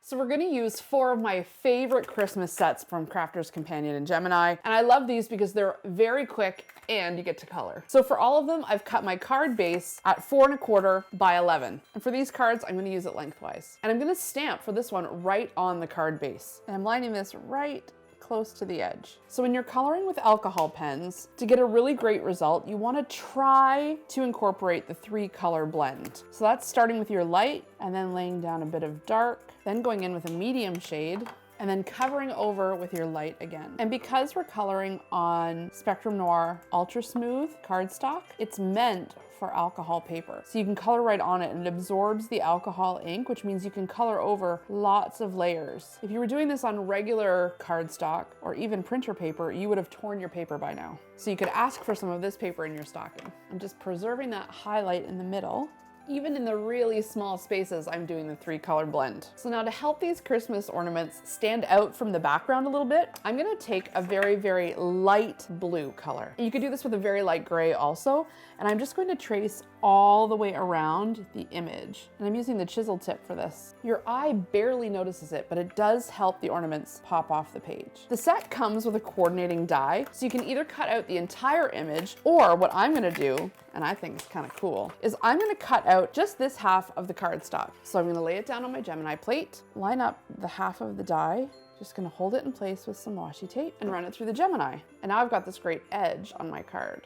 So we're gonna use 4 of my favorite Christmas sets from Crafter's Companion and Gemini. And I love these because they're very quick and you get to color. So for all of them, I've cut my card base at 4¼ by 11. And for these cards, I'm gonna use it lengthwise. And I'm gonna stamp for this one right on the card base. And I'm lining this right close to the edge. So when you're coloring with alcohol pens, to get a really great result, you want to try to incorporate the 3-color blend. So that's starting with your light and then laying down a bit of dark, then going in with a medium shade, and then covering over with your light again. And because we're coloring on Spectrum Noir Ultra Smooth cardstock, it's meant for alcohol paper. So you can color right on it and it absorbs the alcohol ink, which means you can color over lots of layers. If you were doing this on regular cardstock or even printer paper, you would have torn your paper by now. So you could ask for some of this paper in your stocking. I'm just preserving that highlight in the middle. Even in the really small spaces, I'm doing the 3-color blend. So now to help these Christmas ornaments stand out from the background a little bit, I'm gonna take a very, very light blue color. You could do this with a very light gray also, and I'm just going to trace all the way around the image. And I'm using the chisel tip for this. Your eye barely notices it, but it does help the ornaments pop off the page. The set comes with a coordinating die, so you can either cut out the entire image, or what I'm gonna do, and I think it's kind of cool, is I'm gonna cut out just this half of the cardstock. So I'm gonna lay it down on my Gemini plate, line up the half of the die, just gonna hold it in place with some washi tape and run it through the Gemini. And now I've got this great edge on my card.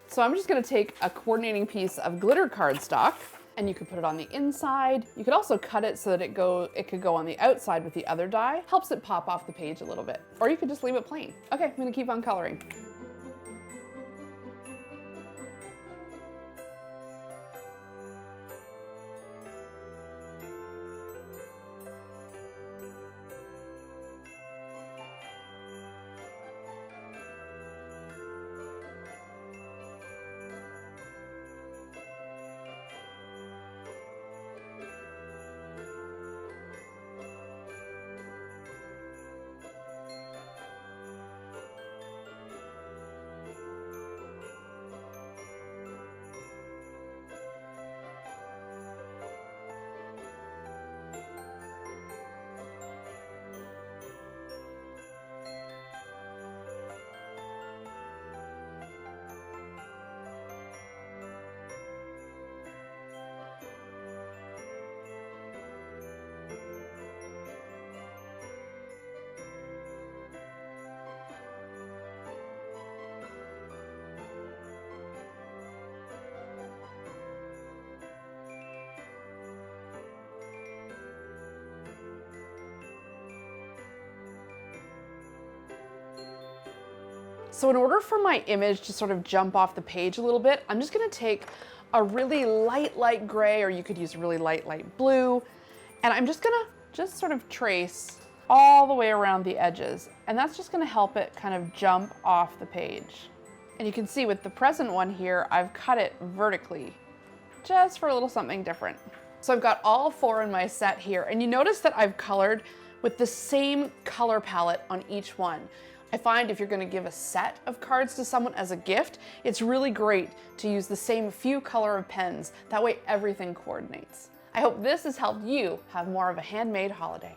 So I'm just gonna take a coordinating piece of glitter cardstock, and you could put it on the inside. You could also cut it so that it could go on the outside with the other die. Helps it pop off the page a little bit. Or you could just leave it plain. Okay, I'm gonna keep on coloring. So in order for my image to sort of jump off the page a little bit, I'm just gonna take a really light gray, or you could use really light blue, and I'm just gonna sort of trace all the way around the edges. And that's just gonna help it kind of jump off the page. And you can see with the present one here, I've cut it vertically, just for a little something different. So I've got all 4 in my set here, and you notice that I've colored with the same color palette on each one. I find if you're gonna give a set of cards to someone as a gift, it's really great to use the same few color of pens. That way everything coordinates. I hope this has helped you have more of a handmade holiday.